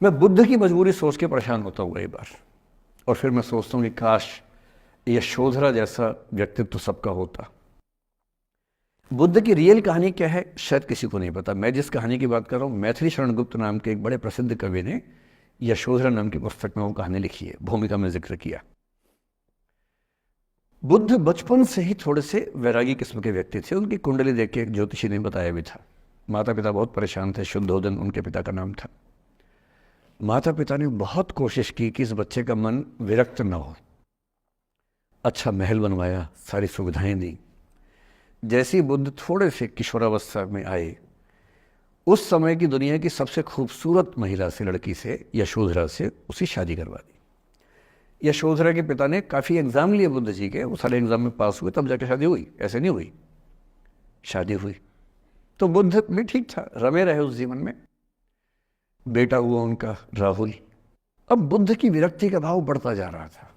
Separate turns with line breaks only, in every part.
मैं बुद्ध की मजबूरी सोच के परेशान होता हूँ कई बार, और फिर मैं सोचता हूँ कि काश यशोधरा जैसा व्यक्तित्व तो सबका होता। बुद्ध की रियल कहानी क्या है शायद किसी को नहीं पता। मैं जिस कहानी की बात कर रहा हूँ, मैथिली शरण गुप्त नाम के एक बड़े प्रसिद्ध कवि ने यशोधरा नाम की पुस्तक में वो कहानी लिखी है, भूमिका में जिक्र किया। बुद्ध बचपन से ही थोड़े से वैरागी किस्म के व्यक्ति थे। उनकी कुंडली देख के एक ज्योतिषी ने बताया भी था। माता पिता बहुत परेशान थे, शुद्धोदन उनके पिता का नाम था। माता पिता ने बहुत कोशिश की कि इस बच्चे का मन विरक्त न हो। अच्छा महल बनवाया, सारी सुविधाएं दी। जैसे ही बुद्ध थोड़े से किशोरावस्था में आए, उस समय की दुनिया की सबसे खूबसूरत महिला से, लड़की से, यशोधरा से उसकी शादी करवा दी। यशोधरा के पिता ने काफ़ी एग्ज़ाम लिए बुद्ध जी के, वो सारे एग्ज़ाम में पास हुए, तब जाके शादी हुई, ऐसे नहीं हुई। शादी हुई तो बुद्ध भी ठीक था, रमे रहे उस जीवन में। बेटा हुआ उनका राहुल। अब बुद्ध की विरक्ति का भाव बढ़ता जा रहा था।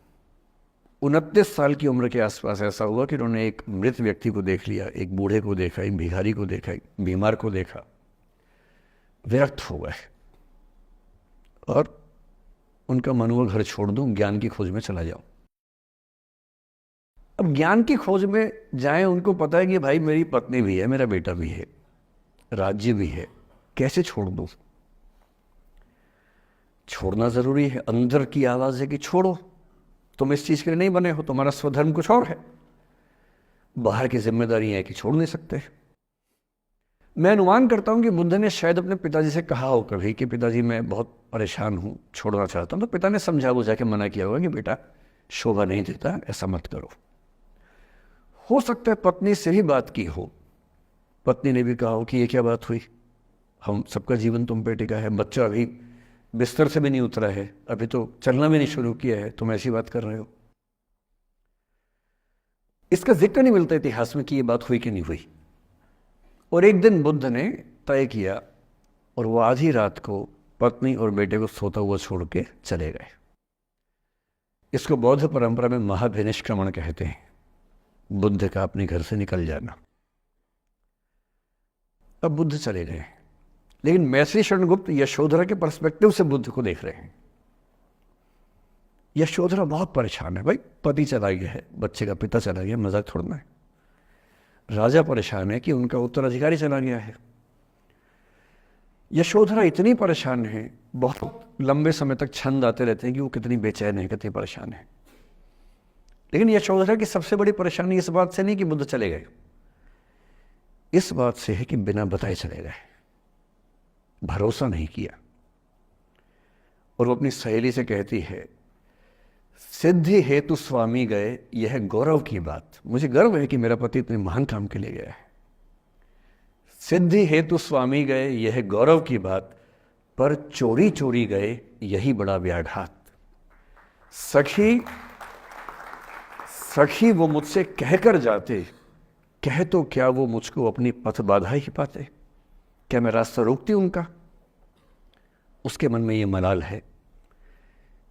29 साल की उम्र के आसपास ऐसा हुआ कि उन्होंने एक मृत व्यक्ति को देख लिया, एक बूढ़े को देखा, एक भिखारी को देखा, एक बीमार को देखा। विरक्त हो गए और उनका मन हुआ घर छोड़ दूं, ज्ञान की खोज में चला जाऊं। अब ज्ञान की खोज में जाएं, उनको पता है कि भाई मेरी पत्नी भी है, मेरा बेटा भी है, राज्य भी है, कैसे छोड़ दूं? छोड़ना जरूरी है। अंदर की आवाज है कि छोड़ो, तुम इस चीज के लिए नहीं बने हो, तुम्हारा स्वधर्म कुछ और है। बाहर की जिम्मेदारी है कि छोड़ नहीं सकते। मैं अनुमान करता हूं कि बुद्ध ने शायद अपने पिताजी से कहा हो कभी कि पिताजी मैं बहुत परेशान हूं, छोड़ना चाहता हूं। तो पिता ने समझा बुझा के मना किया होगा कि बेटा शोभा नहीं देता, ऐसा मत करो। हो सकता है पत्नी से भी बात की हो, पत्नी ने भी कहा हो कि ये क्या बात हुई, हम सबका जीवन तुम पे टिका है, बच्चा अभी बिस्तर से भी नहीं उतरा है, अभी तो चलना भी नहीं शुरू किया है, तुम ऐसी बात कर रहे हो। इसका जिक्र नहीं मिलता इतिहास में कि ये बात हुई कि नहीं हुई। और एक दिन बुद्ध ने तय किया और वो आधी रात को पत्नी और बेटे को सोता हुआ छोड़ के चले गए। इसको बौद्ध परंपरा में महाभिनिष्क्रमण कहते हैं, बुद्ध का अपने घर से निकल जाना। अब बुद्ध चले गए, लेकिन मैथिली शरण गुप्त यशोधरा के पर्सपेक्टिव से बुद्ध को देख रहे हैं। यशोधरा बहुत परेशान है, भाई पति चला गया है, बच्चे का पिता चला गया, मजाक छोड़ना है। राजा परेशान है कि उनका उत्तराधिकारी चला गया है। यशोधरा इतनी परेशान है, बहुत लंबे समय तक छंद आते रहते हैं कि वो कितनी बेचैन है, कितनी परेशान है। लेकिन यशोधरा की सबसे बड़ी परेशानी इस बात से नहीं कि बुद्ध चले गए, इस बात से है कि बिना बताए चले गए, भरोसा नहीं किया। और वो अपनी सहेली से कहती है, सिद्धि हेतु स्वामी गए, यह गौरव की बात। मुझे गर्व है कि मेरा पति इतने महान काम के लिए गया है। सिद्धि हेतु स्वामी गए, यह गौरव की बात, पर चोरी चोरी गए, यही बड़ा व्याघात। सखी सखी वो मुझसे कहकर जाते, कह तो क्या वो मुझको अपनी पथ बाधा ही पाते, क्या मैं रास्ता रोकती उनका? उसके मन में ये मलाल है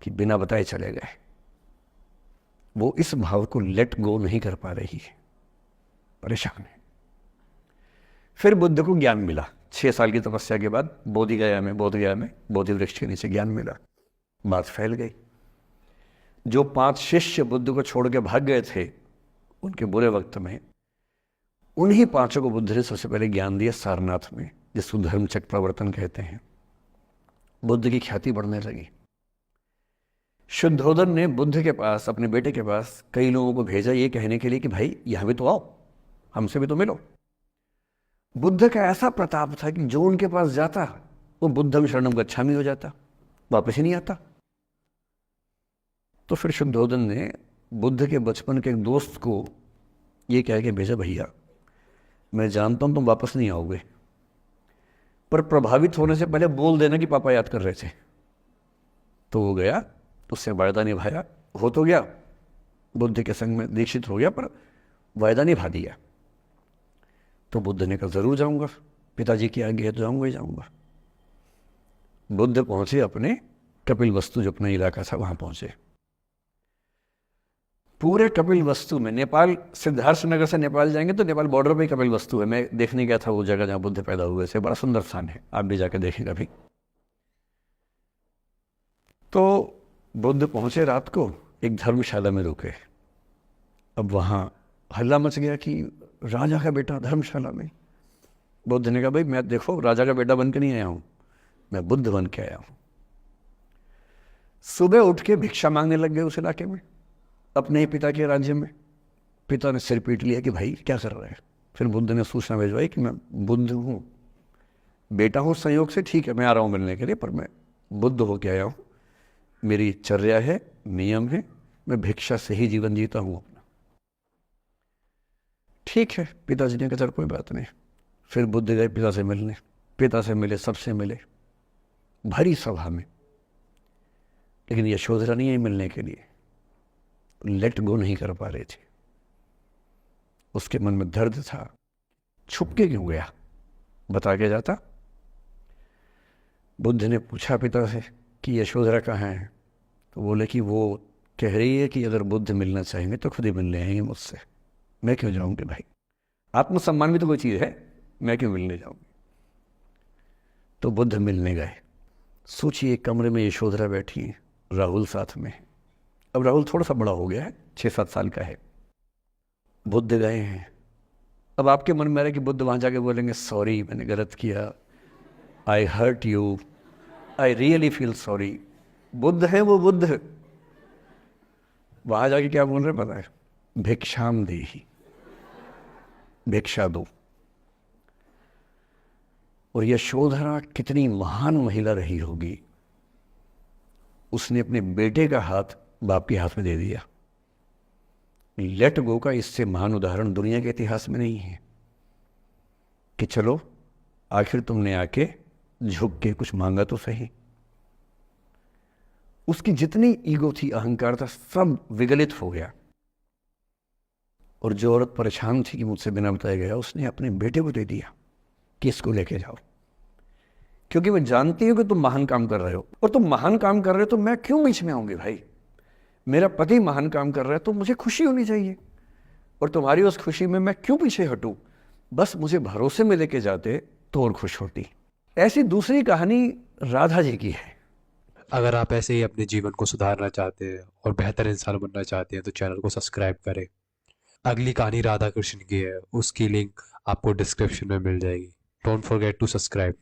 कि बिना बताए चले गए। वो इस भाव को लेट गो नहीं कर पा रही है, परेशान है। फिर बुद्ध को ज्ञान मिला 6 साल की तपस्या के बाद, बोधगया में बोधि वृक्ष के नीचे ज्ञान मिला। बात फैल गई। जो 5 शिष्य बुद्ध को छोड़ के भाग गए थे उनके बुरे वक्त में, उन्हीं 5 को बुद्ध ने सबसे पहले ज्ञान दिया सारनाथ में, जिसको धर्मचक्र प्रवर्तन कहते हैं। बुद्ध की ख्याति बढ़ने लगी। शुद्धोदन ने बुद्ध के पास, अपने बेटे के पास कई लोगों को भेजा ये कहने के लिए कि भाई यहां भी तो आओ, हमसे भी तो मिलो। बुद्ध का ऐसा प्रताप था कि जो उनके पास जाता वो बुद्धम शरणम गच्छामि हो जाता, वापस ही नहीं आता। तो फिर शुद्धोदन ने बुद्ध के बचपन के एक दोस्त को ये कह के भेजा, भैया मैं जानता हूं तुम वापस नहीं आओगे, पर प्रभावित होने से पहले बोल देना कि पापा याद कर रहे थे। तो वो गया, उससे वायदा निभाया, हो तो गया, बुद्ध के संग में दीक्षित हो गया, पर वायदा निभा दिया। तो बुद्ध ने कहा जरूर जाऊंगा, पिताजी की आज्ञा है तो जाऊंगा ही जाऊंगा। बुद्ध पहुंचे अपने कपिल वस्तु, जो अपना इलाका था, वहां पहुंचे। पूरे कपिल वस्तु में, नेपाल सिद्धार्थ नगर से नेपाल जाएंगे तो नेपाल बॉर्डर पे ही कपिल वस्तु है। मैं देखने गया था वो जगह जहां बुद्ध पैदा हुए थे, बड़ा सुंदर स्थान है, आप भी जाकर देखें कभी। तो बुद्ध पहुंचे रात को, एक धर्मशाला में रुके। अब वहाँ हल्ला मच गया कि राजा का बेटा धर्मशाला में। बुद्ध ने कहा, भाई मैं देखो राजा का बेटा बन के नहीं आया हूँ, मैं बुद्ध बन के आया हूँ। सुबह उठ के भिक्षा मांगने लग गए उस इलाके में, अपने ही पिता के राज्य में। पिता ने सिर पीट लिया कि भाई क्या कर रहे हैं। फिर बुद्ध ने सूचना भिजवाई कि मैं बुद्ध हूँ, बेटा हूँ संयोग से, ठीक है मैं आ रहा हूँ मिलने के लिए, पर मैं बुद्ध होके आया हूँ, मेरी चर्या है, नियम है, मैं भिक्षा से ही जीवन जीता हूँ अपना। ठीक है, पिताजी ने कहा चल कोई बात नहीं। फिर बुद्ध गए पिता से मिलने, पिता से मिले, सबसे मिले भरी सभा में, लेकिन यशोधरा नहीं आई मिलने के लिए, लेट गो नहीं कर पा रहे थे। उसके मन में दर्द था, छुप के क्यों गया, बता के जाता। बुद्ध ने पूछा पिता से कि यशोधरा कहाँ है, तो बोले कि वो कह रही है कि अगर बुद्ध मिलना चाहेंगे तो खुद ही मिलने आएंगे मुझसे, मैं क्यों जाऊंगी भाई, आत्मसम्मान भी तो कोई चीज़ है, मैं क्यों मिलने जाऊंगी। तो बुद्ध मिलने गए। सोचिए कमरे में यशोधरा बैठी है, राहुल साथ में है। अब राहुल थोड़ा सा बड़ा हो गया है, 6-7 साल का है। बुद्ध गए हैं। अब आपके मन में आ रहा है कि बुद्ध वहाँ जाके बोलेंगे सॉरी मैंने गलत किया, I hurt you, I really feel sorry. Buddha है वो बुद्ध, वहाँ जाके क्या बोल रहे पता है, भिक्षाम देहि, भिक्षा दो। और यशोधरा कितनी महान महिला रही होगी, उसने अपने बेटे का हाथ बाप के हाथ में दे दिया। लेट गो का इससे महान उदाहरण दुनिया के इतिहास में नहीं है कि चलो आखिर तुमने आके झुक के कुछ मांगा तो सही। उसकी जितनी ईगो थी, अहंकार था, सब विगलित हो गया। और जो औरत परेशान थी कि मुझसे बिना बताए गया, उसने अपने बेटे को दे दिया कि इसको लेके जाओ, क्योंकि वो जानती हो कि तुम महान काम कर रहे हो, और तुम महान काम कर रहे हो तो मैं क्यों बीच में आऊंगी भाई, मेरा पति महान काम कर रहा है तो मुझे खुशी होनी चाहिए, और तुम्हारी उस खुशी में मैं क्यों पीछे हटूं, बस मुझे भरोसे में लेके जाते तो और खुश होती। ऐसी दूसरी कहानी राधा जी की है।
अगर आप ऐसे ही अपने जीवन को सुधारना चाहते हैं और बेहतर इंसान बनना चाहते हैं तो चैनल को सब्सक्राइब करें। अगली कहानी राधा कृष्ण की है, उसकी लिंक आपको डिस्क्रिप्शन में मिल जाएगी। Don't forget to subscribe.